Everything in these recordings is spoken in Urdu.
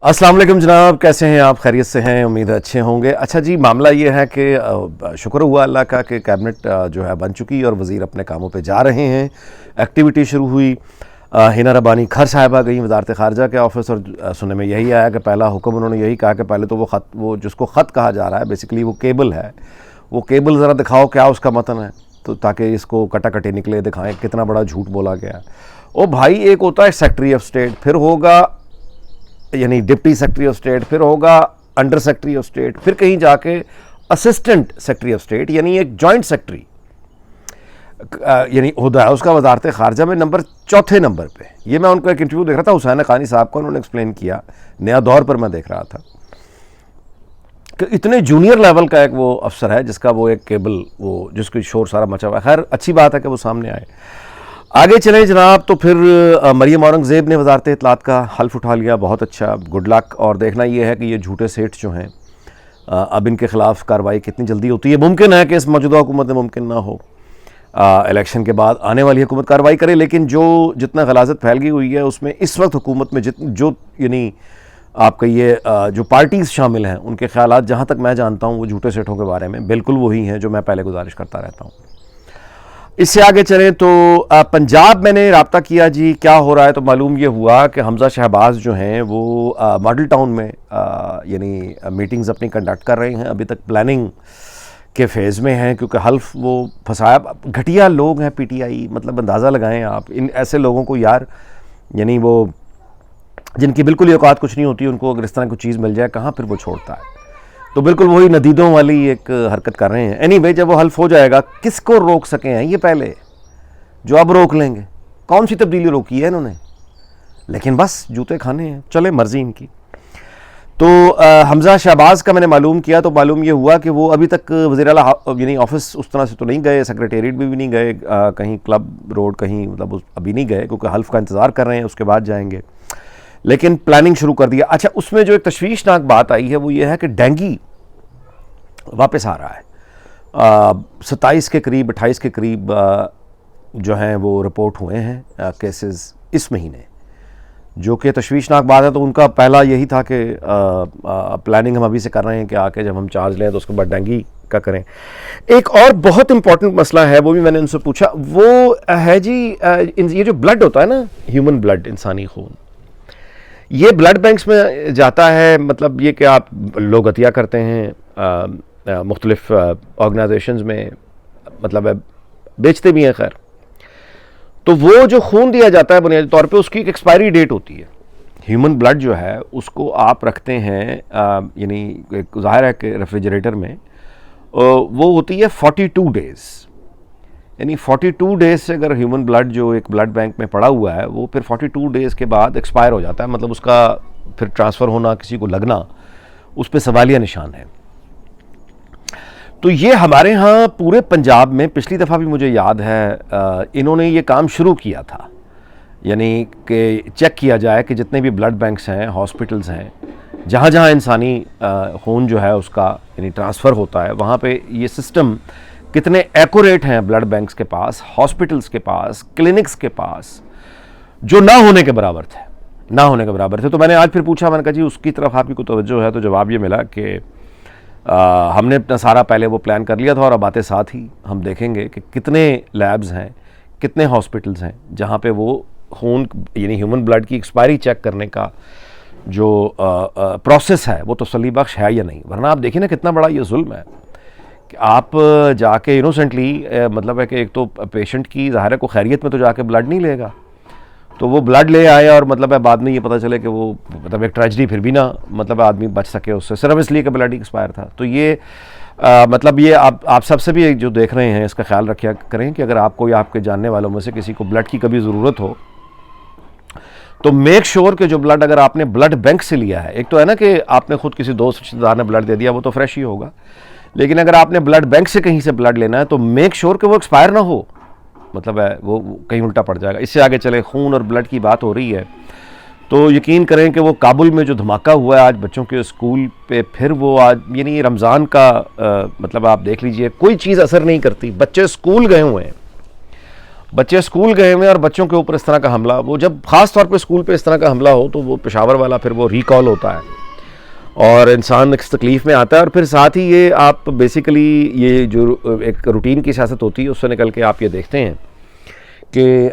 السلام علیکم جناب، کیسے ہیں آپ؟ خیریت سے ہیں؟ امید ہے اچھے ہوں گے۔ اچھا جی، معاملہ یہ ہے کہ شکر ہوا اللہ کا کہ کیبنٹ جو ہے بن چکی اور وزیر اپنے کاموں پہ جا رہے ہیں۔ ایکٹیویٹی شروع ہوئی۔ ہینا ربانی کھر صاحبہ گئیں وزارت خارجہ کے آفس، اور سننے میں یہی آیا کہ پہلا حکم انہوں نے یہی کہا کہ پہلے تو وہ جس کو خط کہا جا رہا ہے، بیسیکلی وہ کیبل ہے، وہ کیبل ذرا دکھاؤ کیا اس کا متن ہے، تو تاکہ اس کو کٹا کٹی نکلے، دکھائیں کتنا بڑا جھوٹ بولا گیا۔ او بھائی، ایک ہوتا ہے سیکرٹری آف اسٹیٹ، پھر ہوگا یعنی ڈپٹی سیکرٹری آف اسٹیٹ، پھر ہوگا انڈر سیکرٹری آف اسٹیٹ، پھر کہیں جا کے اسسٹنٹ سیکرٹری آف اسٹیٹ، یعنی ایک جوائنٹ سیکرٹری یعنی عہدہ ہے اس کا وزارت خارجہ میں چوتھے نمبر پہ۔ یہ میں ان کا ایک انٹرویو دیکھ رہا تھا حسین حقانی صاحب کو، انہوں نے ایکسپلین کیا، نیا دور پر میں دیکھ رہا تھا کہ اتنے جونیئر لیول کا ایک وہ افسر ہے جس کا وہ ایک کیبل، وہ جس کی شور سارا مچا ہوا ہے۔ خیر اچھی بات ہے کہ وہ سامنے آئے۔ آگے چلیں جناب، تو پھر مریم اورنگزیب نے وزارت اطلاعات کا حلف اٹھا لیا، بہت اچھا، گڈ لک۔ اور دیکھنا یہ ہے کہ یہ جھوٹے سیٹھ جو ہیں اب ان کے خلاف کارروائی کتنی جلدی ہوتی ہے۔ ممکن ہے کہ اس موجودہ حکومت میں ممکن نہ ہو، الیکشن کے بعد آنے والی حکومت کارروائی کرے، لیکن جو جتنا غلاظت پھیل گئی ہوئی ہے اس میں اس وقت حکومت میں جو یعنی آپ کہیے جو پارٹیز شامل ہیں ان کے خیالات جہاں تک میں جانتا ہوں وہ جھوٹے سیٹھوں کے بارے میں بالکل وہی ہیں جو میں پہلے گزارش کرتا رہتا ہوں۔ اس سے آگے چلیں تو پنجاب میں نے رابطہ کیا جی کیا ہو رہا ہے، تو معلوم یہ ہوا کہ حمزہ شہباز جو ہیں وہ ماڈل ٹاؤن میں یعنی میٹنگز اپنی کنڈکٹ کر رہے ہیں، ابھی تک پلاننگ کے فیز میں ہیں، کیونکہ حلف وہ پھنسایا، گھٹیا لوگ ہیں پی ٹی آئی، مطلب اندازہ لگائیں آپ ان ایسے لوگوں کو یار، یعنی وہ جن کی بالکل اوقات کچھ نہیں ہوتی، ان کو اگر اس طرح کوئی چیز مل جائے کہاں پھر وہ چھوڑتا ہے، تو بالکل وہی ندیدوں والی ایک حرکت کر رہے ہیں۔ اینی وے، جب وہ حلف ہو جائے گا کس کو روک سکے ہیں یہ پہلے جو اب روک لیں گے، کون سی تبدیلی روکی ہے انہوں نے، لیکن بس جوتے کھانے ہیں، چلے مرضی ان کی۔ تو حمزہ شہباز کا میں نے معلوم کیا، تو معلوم یہ ہوا کہ وہ ابھی تک وزیر اعلیٰ یعنی آفس اس طرح سے تو نہیں گئے، سیکریٹریٹ بھی نہیں گئے، کہیں کلب روڈ کہیں مطلب ابھی نہیں گئے، کیونکہ حلف کا انتظار کر رہے ہیں، اس کے بعد جائیں گے، لیکن پلاننگ شروع کر دیا۔ اچھا، اس میں جو ایک تشویشناک بات آئی ہے وہ یہ ہے کہ ڈینگی واپس آ رہا ہے، 27 کے قریب 28 کے قریب جو ہیں وہ رپورٹ ہوئے ہیں کیسز اس مہینے، جو کہ تشویشناک بات ہے۔ تو ان کا پہلا یہی تھا کہ پلاننگ ہم ابھی سے کر رہے ہیں کہ آ کے جب ہم چارج لیں تو اس کے بعد ڈینگی کا کریں۔ ایک اور بہت امپورٹنٹ مسئلہ ہے، وہ بھی میں نے ان سے پوچھا، وہ ہے جی یہ جو بلڈ ہوتا ہے نا، ہیومن بلڈ، انسانی خون، یہ بلڈ بینکس میں جاتا ہے، مطلب یہ کہ آپ لوگ عطیہ کرتے ہیں مختلف آرگنائزیشنز میں، مطلب بیچتے بھی ہیں، خیر تو وہ جو خون دیا جاتا ہے بنیادی طور پہ اس کی ایک ایکسپائری ڈیٹ ہوتی ہے۔ ہیومن بلڈ جو ہے اس کو آپ رکھتے ہیں یعنی ظاہر ہے کہ ریفریجریٹر میں، وہ ہوتی ہے 42 ڈیز، یعنی 42 ڈیز سے اگر ہیومن بلڈ جو ایک بلڈ بینک میں پڑا ہوا ہے وہ پھر 42 ڈیز کے بعد ایکسپائر ہو جاتا ہے، مطلب اس کا پھر ٹرانسفر ہونا، کسی کو لگنا، اس پہ سوالیہ نشان ہے۔ تو یہ ہمارے ہاں پورے پنجاب میں پچھلی دفعہ بھی مجھے یاد ہے انہوں نے یہ کام شروع کیا تھا، یعنی کہ چیک کیا جائے کہ جتنے بھی بلڈ بینکس ہیں، ہاسپٹلز ہیں، جہاں جہاں انسانی خون جو ہے اس کا یعنی ٹرانسفر ہوتا ہے، وہاں پہ یہ سسٹم کتنے ایکوریٹ ہیں بلڈ بینکس کے پاس، ہاسپٹلز کے پاس، کلینکس کے پاس، جو نہ ہونے کے برابر تھے۔ تو میں نے آج پھر پوچھا، میں نے کہا جی اس کی طرف آپ کی کوئی توجہ ہے؟ تو جواب یہ ملا کہ ہم نے اپنا سارا پہلے وہ پلان کر لیا تھا، اور اب آتے ساتھ ہی ہم دیکھیں گے کہ کتنے لیبز ہیں، کتنے ہاسپٹلز ہیں جہاں پہ وہ خون یعنی ہیومن بلڈ کی ایکسپائری چیک کرنے کا جو پروسیس ہے وہ تسلی بخش ہے یا نہیں۔ ورنہ آپ دیکھیں نا کتنا بڑا یہ ظلم ہے کہ آپ جا کے انوسنٹلی، مطلب ہے کہ ایک تو پیشنٹ کی ظاہر ہے کو خیریت میں تو جا کے بلڈ نہیں لے گا، تو وہ بلڈ لے آئے اور مطلب ہے بعد میں یہ پتہ چلے کہ وہ مطلب ایک ٹریجڈی پھر بھی نہ مطلب آدمی بچ سکے اس سے، صرف اس لیے کہ بلڈ ایکسپائر تھا۔ تو یہ مطلب یہ آپ سب سے بھی جو دیکھ رہے ہیں اس کا خیال رکھیا کریں کہ اگر آپ کو یا آپ کے جاننے والوں میں سے کسی کو بلڈ کی کبھی ضرورت ہو تو میک شور کہ جو بلڈ اگر آپ نے بلڈ بینک سے لیا ہے، ایک تو ہے نا کہ آپ نے خود کسی دوست رشتہ دار نے بلڈ دے دیا وہ تو فریش ہی ہوگا، لیکن اگر آپ نے بلڈ بینک سے کہیں سے بلڈ لینا ہے تو میک شور کہ وہ ایکسپائر نہ ہو، مطلب ہے وہ کہیں الٹا پڑ جائے گا۔ اس سے آگے چلے، خون اور بلڈ کی بات ہو رہی ہے تو یقین کریں کہ وہ کابل میں جو دھماکہ ہوا ہے آج بچوں کے اسکول پہ، پھر وہ آج یعنی رمضان کا مطلب آپ دیکھ لیجئے کوئی چیز اثر نہیں کرتی، بچے اسکول گئے ہوئے ہیں بچے اسکول گئے ہوئے اور بچوں کے اوپر اس طرح کا حملہ, وہ جب خاص طور پہ اسکول پہ اس طرح کا حملہ ہو تو وہ پشاور والا پھر وہ ریکال ہوتا ہے اور انسان اس تکلیف میں آتا ہے. اور پھر ساتھ ہی یہ آپ بیسیکلی یہ جو ایک روٹین کی سیاست ہوتی ہے اس سے نکل کے آپ یہ دیکھتے ہیں کہ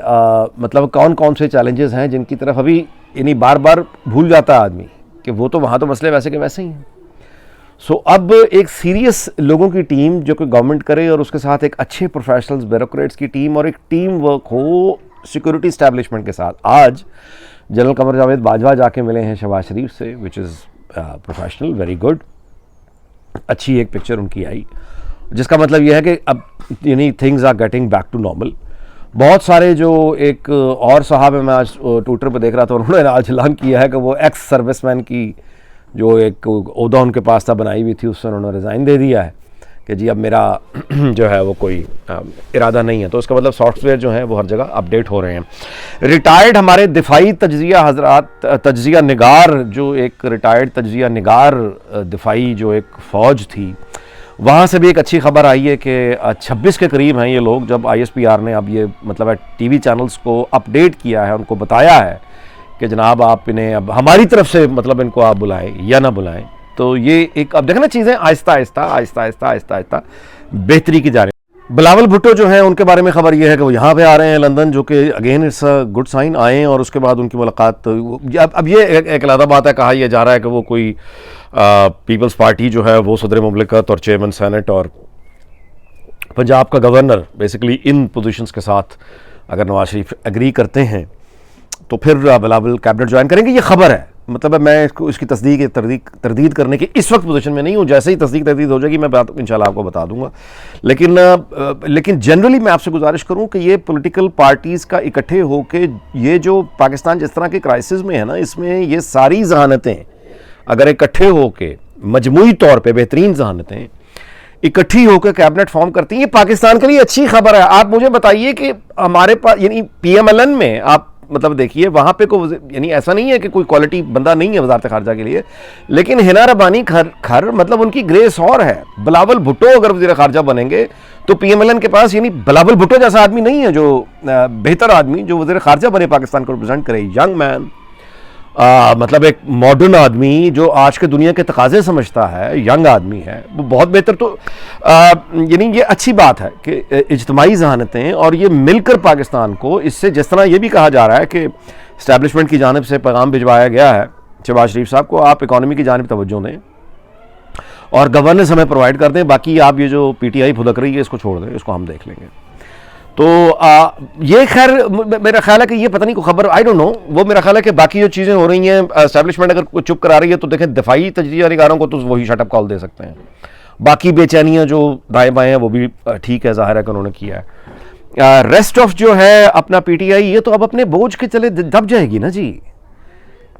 مطلب کون کون سے چیلنجز ہیں جن کی طرف ابھی یعنی بار بار بھول جاتا ہے آدمی کہ وہ تو وہاں تو مسئلے ویسے کے ویسے ہی ہیں. سو اب ایک سیریس لوگوں کی ٹیم جو کہ گورنمنٹ کرے اور اس کے ساتھ ایک اچھے پروفیشنلز بیوروکریٹس کی ٹیم اور ایک ٹیم ورک ہو سیکورٹی اسٹیبلشمنٹ کے ساتھ. آج جنرل قمر جاوید باجوہ جا کے ملے ہیں شہباز شریف سے, وچ از پروفیشنل, ویری گڈ, اچھی ایک پکچر ان کی آئی, جس کا مطلب یہ ہے کہ اب یعنی things are getting back to normal. بہت سارے جو ایک اور صاحب ہیں, میں آج ٹویٹر پہ دیکھ رہا تھا, انہوں نے آج اعلان کیا ہے کہ وہ ایکس سروس مین کی جو ایک عہدہ ان کے پاس تھا بنائی ہوئی تھی, اس سے انہوں نے ریزائن دے دیا ہے کہ جی اب میرا جو ہے وہ کوئی ارادہ نہیں ہے. تو اس کا مطلب سافٹ ویئر جو ہیں وہ ہر جگہ اپڈیٹ ہو رہے ہیں. ریٹائرڈ ہمارے دفاعی تجزیہ حضرات, تجزیہ نگار, جو ایک ریٹائرڈ تجزیہ نگار دفاعی جو ایک فوج تھی, وہاں سے بھی ایک اچھی خبر آئی ہے کہ 26 کے قریب ہیں یہ لوگ. جب ISPR نے اب یہ مطلب ٹی وی چینلز کو اپڈیٹ کیا ہے, ان کو بتایا ہے کہ جناب آپ انہیں اب ہماری طرف سے مطلب ان کو آپ بلائیں یا نہ بلائیں, تو یہ ایک اب دیکھیں نا چیزیں آہستہ آہستہ آہستہ آہستہ آہستہ آہستہ بہتری کی جا رہی ہیں. بلاول بھٹو جو ہیں ان کے بارے میں خبر یہ ہے کہ وہ یہاں پہ آ رہے ہیں لندن, جو کہ again it's a good sign. آئیں اور اس کے بعد ان کی ملاقات, اب یہ ایک علیحدہ بات ہے, کہا یہ جا رہا ہے کہ وہ کوئی پیپلز پارٹی جو ہے وہ صدر مملکت اور چیئرمین سینٹ اور پنجاب کا گورنر بیسیکلی ان پوزیشنز کے ساتھ اگر نواز شریف ایگری کرتے ہیں تو پھر بلاول کیبنٹ جوائن کریں گے. یہ خبر ہے, مطلب میں اس کی تصدیق تردید کرنے کی اس وقت پوزیشن میں نہیں ہوں. جیسے ہی تصدیق تردید ہو جائے گی میں انشاءاللہ آپ کو بتا دوں گا. لیکن جنرلی میں آپ سے گزارش کروں کہ یہ پولیٹیکل پارٹیز کا اکٹھے ہو کے یہ جو پاکستان جس طرح کے کرائسس میں ہے نا, اس میں یہ ساری ذہانتیں اگر اکٹھے ہو کے مجموعی طور پہ بہترین ذہانتیں اکٹھی ہو کے کیبنٹ فارم کرتی ہیں, یہ پاکستان کے لیے اچھی خبر ہے. آپ مجھے بتائیے کہ ہمارے پاس یعنی PMLN میں آپ مطلب دیکھیے وہاں پہ کوئی یعنی ایسا نہیں ہے کہ کوئی کوالٹی بندہ نہیں ہے وزارت خارجہ کے لیے, لیکن ہنا ربانی کھر مطلب ان کی گریس اور ہے. بلاول بھٹو اگر وزیر خارجہ بنیں گے تو PMLN کے پاس یعنی بلاول بھٹو جیسا آدمی نہیں ہے جو بہتر آدمی جو وزیر خارجہ بنے پاکستان کو ریپرزینٹ کرے. ینگ مین, مطلب ایک ماڈرن آدمی جو آج کے دنیا کے تقاضے سمجھتا ہے, ینگ آدمی ہے, وہ بہت بہتر. تو یعنی یہ اچھی بات ہے کہ اجتماعی ذہانتیں اور یہ مل کر پاکستان کو اس سے, جس طرح یہ بھی کہا جا رہا ہے کہ اسٹیبلشمنٹ کی جانب سے پیغام بھجوایا گیا ہے شہباز شریف صاحب کو, آپ اکانومی کی جانب توجہ دیں اور گورننس ہمیں پرووائڈ کر دیں, باقی آپ یہ جو PTI پھدک رہی ہے اس کو چھوڑ دیں, اس کو ہم دیکھ لیں گے. تو یہ خیر میرا خیال ہے کہ یہ پتہ نہیں کوئی خبر, آئی ڈونٹ نو, وہ میرا خیال ہے کہ باقی جو چیزیں ہو رہی ہیں اسٹیبلشمنٹ اگر کوئی چپ کرا رہی ہے تو دیکھیں دفاعی تجزیہ نگاروں کو تو وہی شٹ اپ کال دے سکتے ہیں. باقی بے چینیاں جو دائیں بائیں ہیں وہ بھی ٹھیک ہے, ظاہر ہے کہ انہوں نے کیا ہے. ریسٹ آف جو ہے اپنا PTI یہ تو اب اپنے بوجھ کے چلے دب جائے گی نا جی.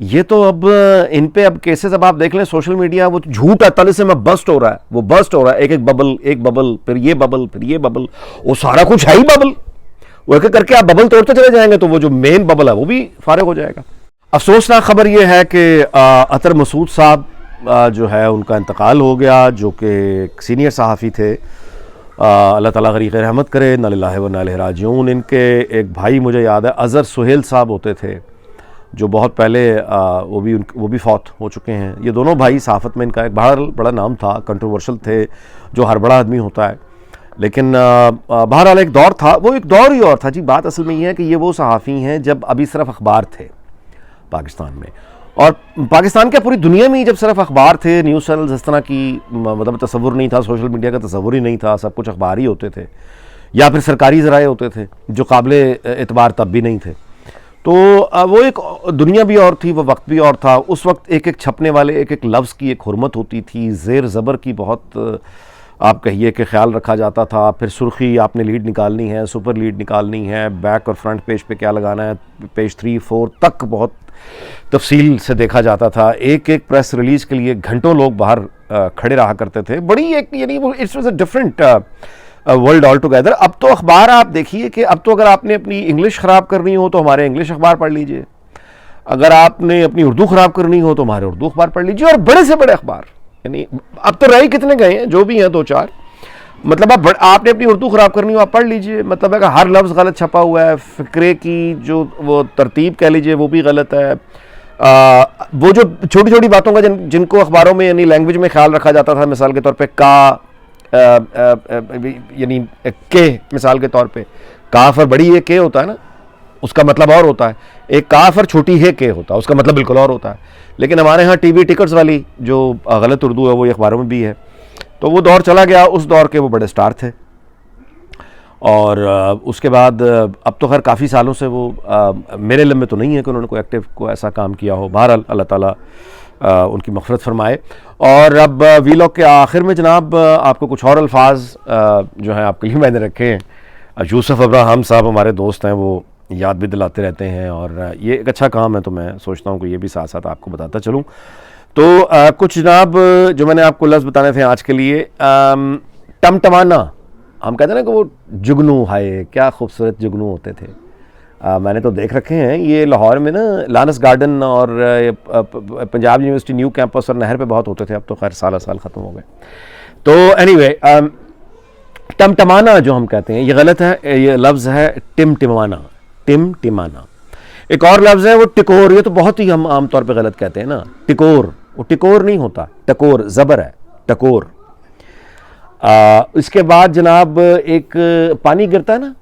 یہ تو اب ان پہ اب کیسز اب آپ دیکھ لیں سوشل میڈیا, وہ جھوٹ ہے سے میں بسٹ ہو رہا ہے, وہ بسٹ ہو رہا ہے, ایک ببل پھر یہ ببل پھر یہ ببل, وہ سارا کچھ ہے ہی ببل. وہ ایک کر کے آپ ببل توڑتے چلے جائیں گے تو وہ جو مین ببل ہے وہ بھی فارغ ہو جائے گا. افسوسناک خبر یہ ہے کہ اطہر مسعود صاحب جو ہے ان کا انتقال ہو گیا, جو کہ ایک سینئر صحافی تھے. اللہ تعالیٰ غریق رحمت کرے, انا للہ و انا الیہ راجعون. ان کے ایک بھائی مجھے یاد ہے اظہر سہیل صاحب ہوتے تھے جو بہت پہلے وہ بھی فوت ہو چکے ہیں. یہ دونوں بھائی صحافت میں ان کا ایک بڑا نام تھا, کنٹروورشل تھے جو ہر بڑا آدمی ہوتا ہے, لیکن بہرحال ایک دور تھا, وہ ایک دور ہی اور تھا جی. بات اصل میں یہ ہے کہ یہ وہ صحافی ہیں جب ابھی صرف اخبار تھے پاکستان میں, اور پاکستان کیا پوری دنیا میں ہی جب صرف اخبار تھے, نیوز چینلز اس طرح کی مطلب تصور نہیں تھا, سوشل میڈیا کا تصور ہی نہیں تھا, سب کچھ اخبار ہی ہوتے تھے یا پھر سرکاری ذرائع ہوتے تھے جو قابل اعتبار تب بھی نہیں تھے. تو وہ ایک دنیا بھی اور تھی, وہ وقت بھی اور تھا. اس وقت ایک چھپنے والے ایک لفظ کی ایک حرمت ہوتی تھی, زیر زبر کی بہت آپ کہیے کہ خیال رکھا جاتا تھا. پھر سرخی آپ نے لیڈ نکالنی ہے, سپر لیڈ نکالنی ہے, بیک اور فرنٹ پیج پہ کیا لگانا ہے, پیج 3-4 تک بہت تفصیل سے دیکھا جاتا تھا. ایک پریس ریلیز کے لیے گھنٹوں لوگ باہر کھڑے رہا کرتے تھے. بڑی ایک یعنی وہ it's was a different world all together. اب تو اخبار آپ دیکھیے کہ اب تو اگر آپ نے اپنی انگلش خراب کرنی ہو تو ہمارے انگلش اخبار پڑھ لیجئے, اگر آپ نے اپنی اردو خراب کرنی ہو تو ہمارے اردو اخبار پڑھ لیجئے, اور بڑے سے بڑے اخبار, یعنی اب تو رہ کتنے گئے ہیں, جو بھی ہیں 2-4, مطلب آپ نے اپنی اردو خراب کرنی ہو آپ پڑھ لیجئے. مطلب ہے کہ ہر لفظ غلط چھپا ہوا ہے, فقرے کی جو وہ ترتیب کہہ لیجئے وہ بھی غلط ہے. وہ جو چھوٹی چھوٹی باتوں کا جن کو اخباروں میں یعنی لینگویج میں خیال رکھا جاتا تھا, مثال کے طور پہ کا یعنی کے, مثال کے طور پہ کاف اور بڑی ہے کے ہوتا ہے نا, اس کا مطلب اور ہوتا ہے. ایک کاف اور چھوٹی ہے کے ہوتا ہے, اس کا مطلب بالکل اور ہوتا ہے. لیکن ہمارے ہاں ٹی وی ٹکٹس والی جو غلط اردو ہے وہ اخباروں میں بھی ہے. تو وہ دور چلا گیا, اس دور کے وہ بڑے سٹار تھے. اور اس کے بعد اب تو خیر کافی سالوں سے وہ میرے علم میں تو نہیں ہے کہ انہوں نے کوئی ایکٹیو کو ایسا کام کیا ہو. بہرحال اللہ تعالیٰ ان کی مغفرت فرمائے. اور اب ویلاگ کے آخر میں جناب آپ کو کچھ اور الفاظ جو ہیں آپ کے لیے میں نے رکھے ہیں. یوسف ابراہیم صاحب ہمارے دوست ہیں, وہ یاد بھی دلاتے رہتے ہیں, اور یہ ایک اچھا کام ہے, تو میں سوچتا ہوں کہ یہ بھی ساتھ ساتھ آپ کو بتاتا چلوں. تو کچھ جناب جو میں نے آپ کو لفظ بتانے تھے آج کے لیے. ٹمٹمانا, ہم کہتے ہیں نا کہ وہ جگنو, ہائے کیا خوبصورت جگنو ہوتے تھے. میں نے تو دیکھ رکھے ہیں یہ لاہور میں نا, لانس گارڈن اور پنجاب یونیورسٹی نیو کیمپس اور نہر پہ بہت ہوتے تھے. اب تو خیر سالہ سال ختم ہو گئے. تو اینی وے ٹمٹمانا جو ہم کہتے ہیں یہ غلط ہے. یہ لفظ ہے ٹمٹمانا, ٹمٹمانا. ایک اور لفظ ہے وہ ٹکور. یہ تو بہت ہی ہم عام طور پہ غلط کہتے ہیں نا, ٹکور. وہ ٹکور نہیں ہوتا, ٹکور زبر ہے, ٹکور. اس کے بعد جناب ایک پانی گرتا ہے نا,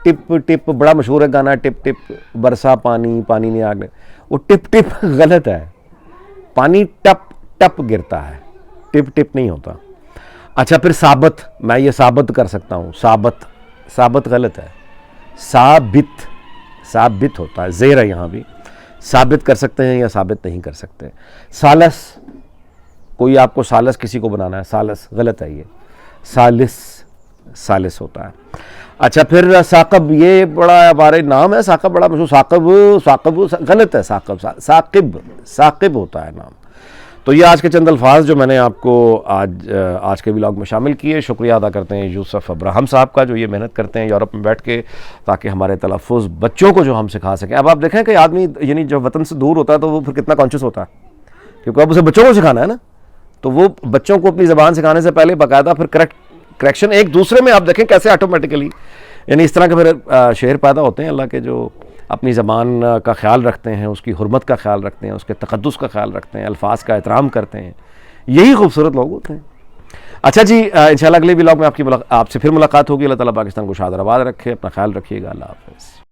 ٹپ ٹپ, بڑا مشہور ہے گانا, ٹپ ٹپ برسا پانی, پانی نے آگ. وہ ٹپ ٹپ غلط ہے, پانی ٹپ ٹپ گرتا ہے, ٹپ ٹپ نہیں ہوتا. اچھا پھر ثابت, میں یہ ثابت کر سکتا ہوں, ثابت, ثابت غلط ہے, ثابت, ثابت ہوتا ہے, زیر ہے یہاں بھی. ثابت کر سکتے ہیں یا ثابت نہیں کر سکتے. سالس, کوئی آپ کو سالس کسی کو بنانا ہے, سالس غلط ہے, یہ سالس, سالس ہوتا ہے. اچھا پھر ثاقب, یہ بڑا ہمارے نام ہے ثاقب, بڑا مشہور. ثاقب, ثاقب غلط ہے, ثاقب, ثاقب, ثاقب ہوتا ہے نام. تو یہ آج کے چند الفاظ جو میں نے آپ کو آج کے ولاگ میں شامل کیے. شکریہ ادا کرتے ہیں یوسف ابراہیم صاحب کا, جو یہ محنت کرتے ہیں یورپ میں بیٹھ کے تاکہ ہمارے تلفظ بچوں کو جو ہم سکھا سکیں. اب آپ دیکھیں کہ آدمی یعنی جو وطن سے دور ہوتا ہے تو وہ پھر کتنا کانشیس ہوتا ہے, کیونکہ اب اسے بچوں کو سکھانا ہے نا. تو وہ بچوں کو اپنی زبان سکھانے سے پہلے باقاعدہ پھر کریکشن ایک دوسرے میں آپ دیکھیں کیسے آٹومیٹیکلی یعنی اس طرح کے پھر شعر پیدا ہوتے ہیں اللہ کے, جو اپنی زبان کا خیال رکھتے ہیں, اس کی حرمت کا خیال رکھتے ہیں, اس کے تقدس کا خیال رکھتے ہیں, الفاظ کا احترام کرتے ہیں. یہی خوبصورت لوگ ہوتے ہیں. اچھا جی, انشاءاللہ اگلے ولاگ میں آپ سے پھر ملاقات ہوگی. اللہ تعالیٰ پاکستان کو شاد اور آباد رکھے. اپنا خیال رکھیے گا. اللہ حافظ.